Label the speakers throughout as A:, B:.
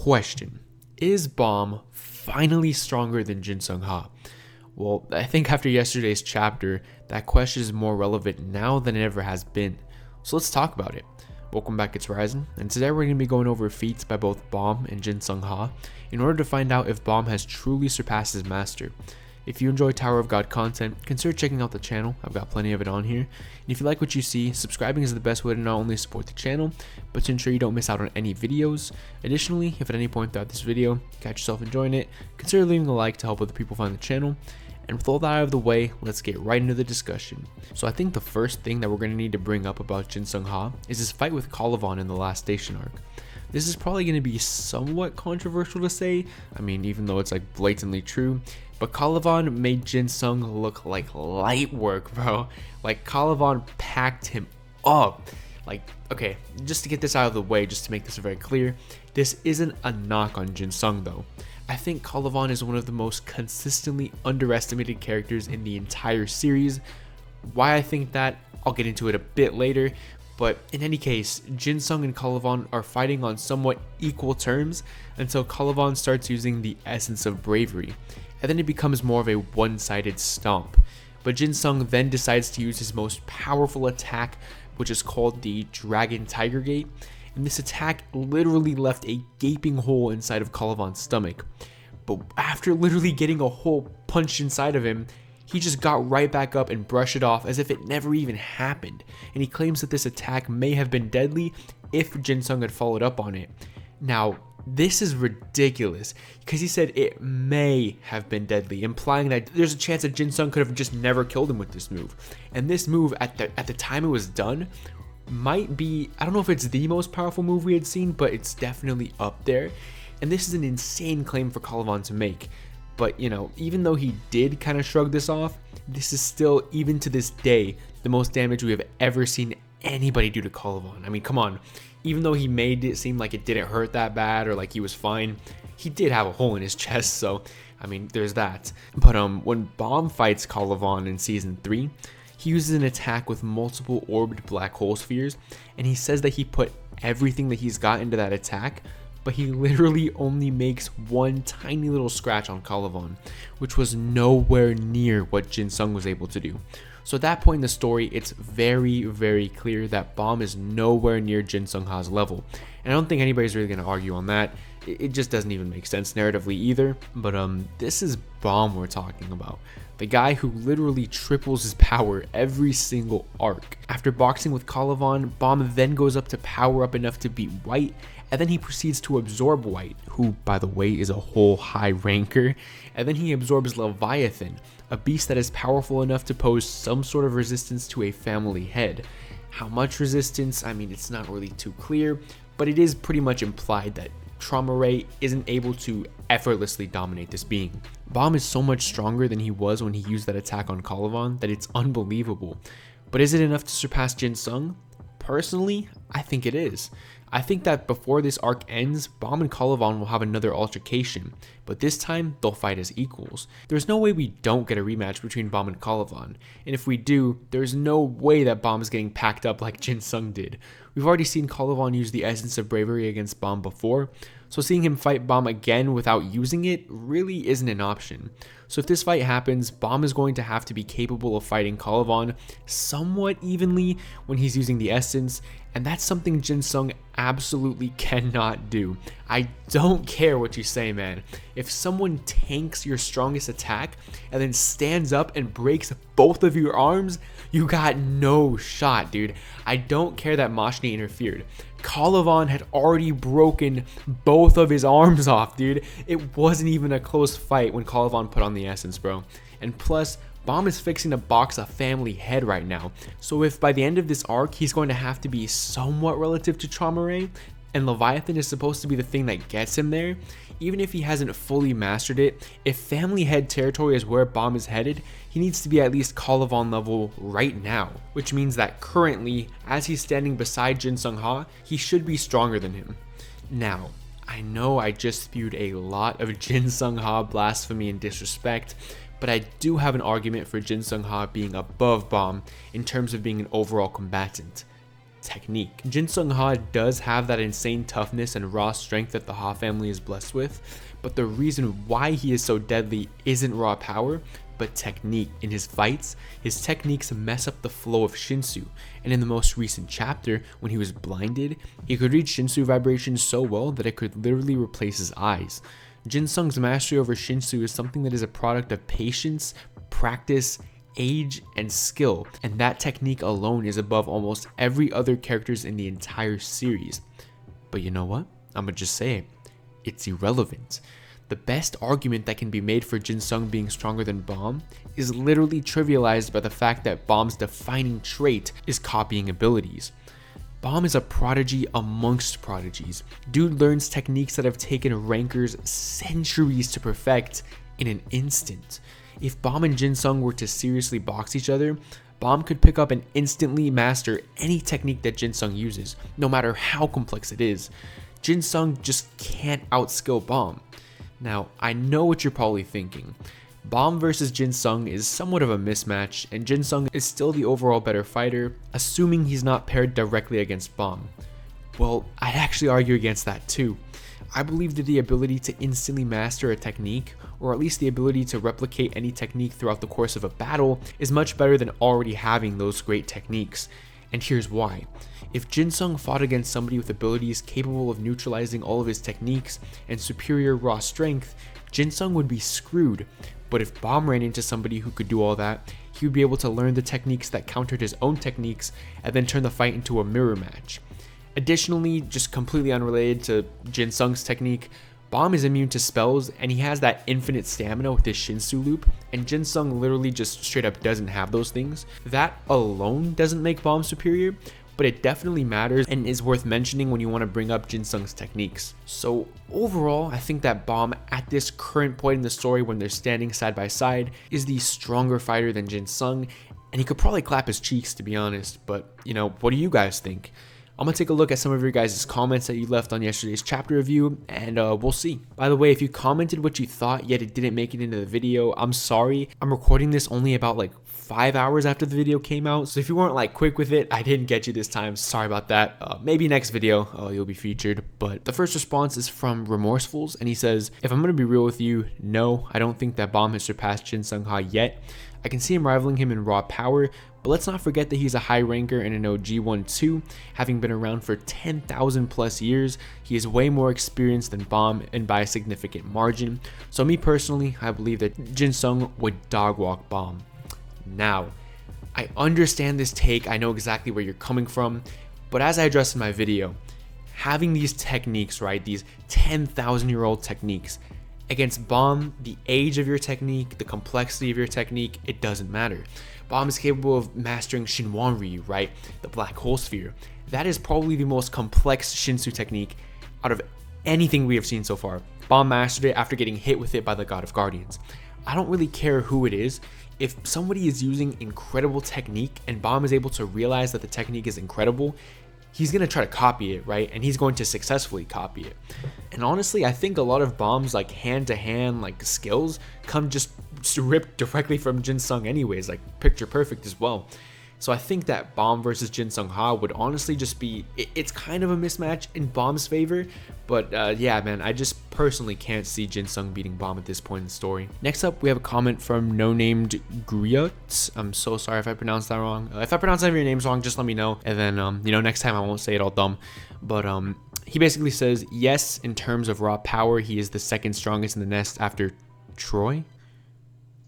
A: Question: is Baam finally stronger than Jinsung Ha? Well, I think after yesterday's chapter, that question is more relevant now than it ever has been. So let's talk about it. Welcome back, it's Ryzen, and today we're going to be going over feats by both Baam and Jinsung Ha in order to find out if Baam has truly surpassed his master. If you enjoy Tower of God content, consider checking out the channel. I've got plenty of it on here. And if you like what you see, subscribing is the best way to not only support the channel, but to ensure you don't miss out on any videos. Additionally, if at any point throughout this video you catch yourself enjoying it, consider leaving a like to help other people find the channel. And with all that out of the way, let's get right into the discussion. So I think the first thing that we're going to need to bring up about Jinsung Ha is his fight with Calivan in the last station arc. This is probably going to be somewhat controversial to say, I mean, even though it's like blatantly true, but Calivan made Jinsung look like light work, bro. Like, Calivan packed him up. Like, okay, just to get this out of the way, just to make this very clear, this isn't a knock on Jinsung though. I think Calivan is one of the most consistently underestimated characters in the entire series. Why I think that, I'll get into it a bit later, but in any case, Jinsung and Calivan are fighting on somewhat equal terms until Calivan starts using the essence of bravery, and then it becomes more of a one-sided stomp. But Jinsung then decides to use his most powerful attack, which is called the Dragon Tiger Gate, and this attack literally left a gaping hole inside of Calivan's stomach. But after literally getting a hole punched inside of him, he just got right back up and brushed it off as if it never even happened, and he claims that this attack may have been deadly if Jinsung had followed up on it. Now, this is ridiculous, because he said it may have been deadly, implying that there's a chance that Jinsung could have just never killed him with this move. And this move, at the time it was done, might be, I don't know if it's the most powerful move we had seen, but it's definitely up there. And this is an insane claim for Calivan to make. But, you know, even though he did kind of shrug this off, this is still, even to this day, the most damage we have ever seen anybody do to Calivan. I mean, come on. Even though he made it seem like it didn't hurt that bad or like he was fine, he did have a hole in his chest, so, I mean, there's that. But when Baam fights Calivan in Season 3, he uses an attack with multiple orbed black hole spheres, and he says that he put everything that he's got into that attack, but he literally only makes one tiny little scratch on Calivan, which was nowhere near what Jinsung was able to do. So at that point in the story, it's very, very clear that Baam is nowhere near Jinsung Ha's level. And I don't think anybody's really going to argue on that. It just doesn't even make sense narratively either. But this is Baam we're talking about. The guy who literally triples his power every single arc. After boxing with Calivan, Baam then goes up to power up enough to beat White, and then he proceeds to absorb White, who, by the way, is a whole high ranker, and then he absorbs Leviathan, a beast that is powerful enough to pose some sort of resistance to a family head. How much resistance? I mean, it's not really too clear, but it is pretty much implied that Trauma Ray isn't able to effortlessly dominate this being. Baam is so much stronger than he was when he used that attack on Calivan that it's unbelievable. But is it enough to surpass Jinsung? Personally, I think it is. I think that before this arc ends, Baam and Calivan will have another altercation, but this time they'll fight as equals. There's no way we don't get a rematch between Baam and Calivan, and if we do, there's no way that Baam is getting packed up like Jinsung did. We've already seen Calivan use the essence of bravery against Baam before, so seeing him fight Baam again without using it really isn't an option. So if this fight happens, Baam is going to have to be capable of fighting Calivan somewhat evenly when he's using the essence, and that's something Jinsung absolutely cannot do. I don't care what you say, man. If someone tanks your strongest attack and then stands up and breaks both of your arms, you got no shot, dude. I don't care that Mashni interfered. Calivan had already broken both of his arms off, dude. It wasn't even a close fight when Calivan put on the essence, bro. And plus, Baam is fixing to box a family head right now, so if by the end of this arc he's going to have to be somewhat relative to Trauma Ray, and Leviathan is supposed to be the thing that gets him there, even if he hasn't fully mastered it, if family head territory is where Baam is headed, he needs to be at least Calivan level right now, which means that currently, as he's standing beside Jinsung Ha, he should be stronger than him. Now, I know I just spewed a lot of Jinsung Ha blasphemy and disrespect, but I do have an argument for Jinsung Ha being above Baam in terms of being an overall combatant. technique. Jinsung Ha does have that insane toughness and raw strength that the Ha family is blessed with, but the reason why he is so deadly isn't raw power, but technique. In his fights, his techniques mess up the flow of Shinsu, and in the most recent chapter, when he was blinded, he could read Shinsu vibrations so well that it could literally replace his eyes. Jinsung's mastery over Shinsu is something that is a product of patience, practice, age, and skill, and that technique alone is above almost every other characters in the entire series. But you know what? I'm gonna just say it. It's irrelevant. The best argument that can be made for Jinsung being stronger than Baam is literally trivialized by the fact that Baam's defining trait is copying abilities. Baam is a prodigy amongst prodigies. Dude learns techniques that have taken rankers centuries to perfect in an instant. If Baam and Jinsung were to seriously box each other, Baam could pick up and instantly master any technique that Jinsung uses, no matter how complex it is. Jinsung just can't outskill Baam. Now, I know what you're probably thinking. Baam versus Jinsung is somewhat of a mismatch, and Jinsung is still the overall better fighter, assuming he's not paired directly against Baam. Well, I'd actually argue against that too. I believe that the ability to instantly master a technique, or at least the ability to replicate any technique throughout the course of a battle, is much better than already having those great techniques. And here's why. If Jinsung fought against somebody with abilities capable of neutralizing all of his techniques and superior raw strength, Jinsung would be screwed. But if Baam ran into somebody who could do all that, he would be able to learn the techniques that countered his own techniques and then turn the fight into a mirror match. Additionally, just completely unrelated to Jinsung's technique, Baam is immune to spells and he has that infinite stamina with his Shinsu loop, and Jinsung literally just straight up doesn't have those things. That alone doesn't make Baam superior, but it definitely matters and is worth mentioning when you want to bring up Jinsung's techniques. So overall, I think that Baam at this current point in the story when they're standing side by side is the stronger fighter than Jinsung, and he could probably clap his cheeks to be honest, but you know, what do you guys think? I'm gonna take a look at some of your guys' comments that you left on yesterday's chapter review, and we'll see. By the way, if you commented what you thought yet it didn't make it into the video, I'm sorry. I'm recording this only about like 5 hours after the video came out, so if you weren't like quick with it, I didn't get you this time. Sorry about that. Maybe next video you'll be featured. But the first response is from Remorsefuls, and he says, "If I'm gonna be real with you, no, I don't think that Baam has surpassed Jinsung Ha yet. I can see him rivaling him in raw power, but let's not forget that he's a high ranker and an OG one too. Having been around for 10,000 plus years, he is way more experienced than Baam and by a significant margin. So me personally, I believe that Jinsung would dog walk Baam." Now, I understand this take, I know exactly where you're coming from, but as I addressed in my video, having these techniques, right, these 10,000-year-old techniques, against Baam, the age of your technique, the complexity of your technique, it doesn't matter. Baam is capable of mastering Shinwan Ryu, right? The black hole sphere. That is probably the most complex Shinsu technique out of anything we have seen so far. Baam mastered it after getting hit with it by the God of Guardians. I don't really care who it is. If somebody is using incredible technique and Baam is able to realize that the technique is incredible, he's going to try to copy it, right? And he's going to successfully copy it. And honestly, I think a lot of Baam's like hand-to-hand like skills come just ripped directly from Jinsung anyways, like picture perfect as well. So I think that Baam versus Jinsung Ha would honestly just be, it's kind of a mismatch in Baam's favor, but yeah, man, I just personally can't see Jinsung beating Baam at this point in the story. Next up, we have a comment from No Named Griot. I'm so sorry if I pronounced that wrong. If I pronounce any of your names wrong, just let me know, and then you know, next time I won't say it all dumb. But he basically says, yes, in terms of raw power, he is the second strongest in the nest after Troy.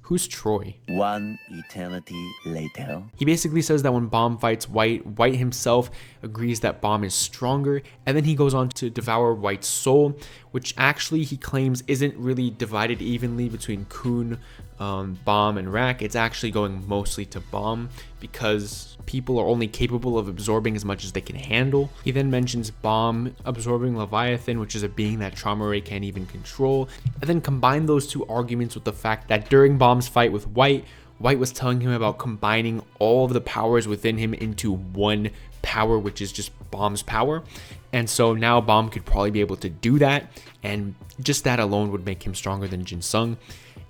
A: Who's Troy?
B: One eternity later.
A: He basically says that when Baam fights White, White himself agrees that Baam is stronger, and then he goes on to devour White's soul, which actually he claims isn't really divided evenly between Kun, Baam, and Rak. It's actually going mostly to Baam because people are only capable of absorbing as much as they can handle. He then mentions Baam absorbing Leviathan, which is a being that Trauma Ray can't even control, and then combine those two arguments with the fact that during Baam's fight with White, White was telling him about combining all of the powers within him into one power, which is just Baam's power. And so now Baam could probably be able to do that, and just that alone would make him stronger than Jinsung.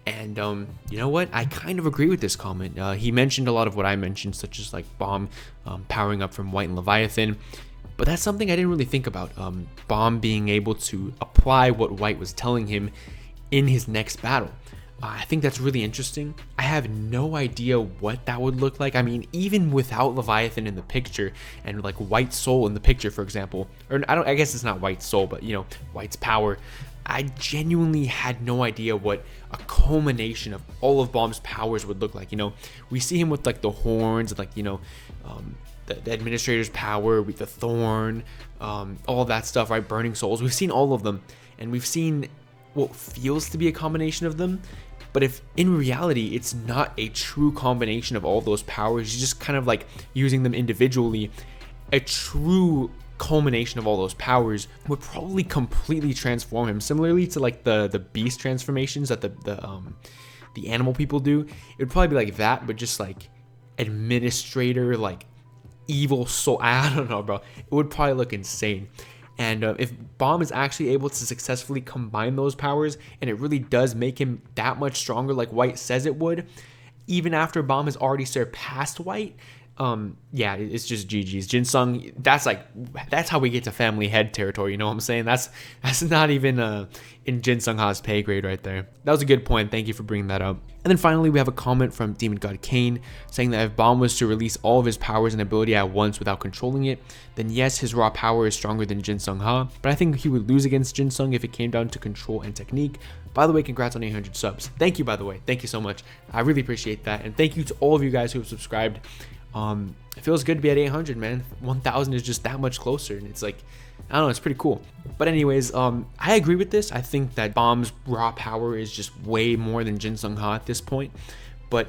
A: And you know what? I kind of agree with this comment. He mentioned a lot of what I mentioned, such as like Baam powering up from White and Leviathan. But that's something I didn't really think about. Baam being able to apply what White was telling him in his next battle. I think that's really interesting. I have no idea what that would look like. I mean, even without Leviathan in the picture and like White's soul in the picture, for example, or I guess it's not White's soul, but you know, White's power. I genuinely had no idea what a culmination of all of Baam's powers would look like. You know, we see him with like the horns and like, you know, the administrator's power with the thorn, all of that stuff, right? Burning souls. We've seen all of them, and we've seen what feels to be a combination of them. But if in reality, it's not a true combination of all those powers, you're just kind of like using them individually, a true culmination of all those powers would probably completely transform him, similarly to like the beast transformations that the animal people do. It would probably be like that, but just like administrator, like evil soul. I don't know, bro. It would probably look insane. And if Baam is actually able to successfully combine those powers, and it really does make him that much stronger like White says it would, even after Baam has already surpassed White, yeah, it's just GG's. Jinsung, that's how we get to family head territory, you know what I'm saying? That's not even in Jinsung Ha's pay grade right there. That was a good point. Thank you for bringing that up. And then finally, we have a comment from Demon God Kane saying that if Baam was to release all of his powers and ability at once without controlling it, then yes, his raw power is stronger than Jinsung Ha, but I think he would lose against Jinsung if it came down to control and technique. By the way, congrats on 800 subs. Thank you, by the way. Thank you so much. I really appreciate that. And thank you to all of you guys who have subscribed. It feels good to be at 800, man. 1000 is just that much closer, and it's like, I don't know, it's pretty cool. But anyways, I agree with this. I think that Baam's raw power is just way more than Jinsung Ha at this point, but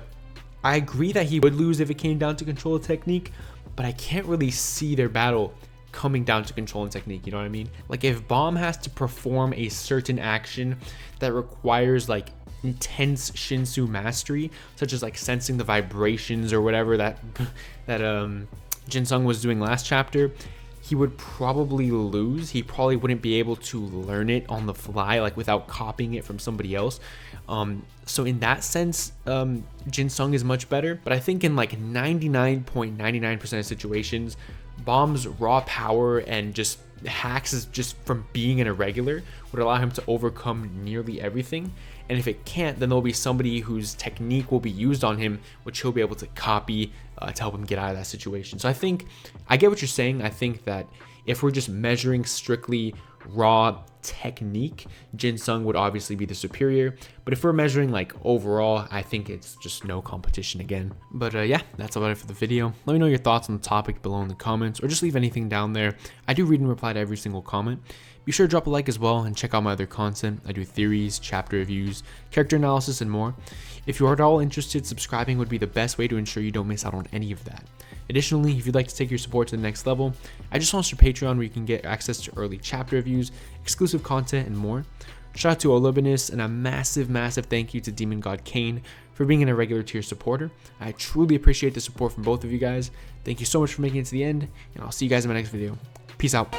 A: I agree that he would lose if it came down to control and technique, but I can't really see their battle coming down to control and technique, you know what I mean? Like if Baam has to perform a certain action that requires like intense Shinsu mastery, such as like sensing the vibrations or whatever that Jinsung was doing last chapter, he would probably lose. He probably wouldn't be able to learn it on the fly, like without copying it from somebody else. So in that sense, Jinsung is much better. But I think in like 99.99% of situations, Baam's raw power and just hacks is just from being an irregular would allow him to overcome nearly everything. And if it can't, then there'll be somebody whose technique will be used on him, which he'll be able to copy to help him get out of that situation. So I think I get what you're saying. I think that if we're just measuring strictly raw technique, Jinsung would obviously be the superior. But if we're measuring like overall, I think it's just no competition again. But yeah, that's about it for the video. Let me know your thoughts on the topic below in the comments, or just leave anything down there. I do read and reply to every single comment. Be sure to drop a like as well and check out my other content. I do theories, chapter reviews, character analysis, and more. If you are at all interested, subscribing would be the best way to ensure you don't miss out on any of that. Additionally, if you'd like to take your support to the next level, I just launched a Patreon where you can get access to early chapter reviews, exclusive content, and more. Shout out to Olubinus, and a massive thank you to Demon God Kane for being an irregular tier supporter. I truly appreciate the support from both of you guys. Thank you so much for making it to the end, and I'll see you guys in my next video. Peace out.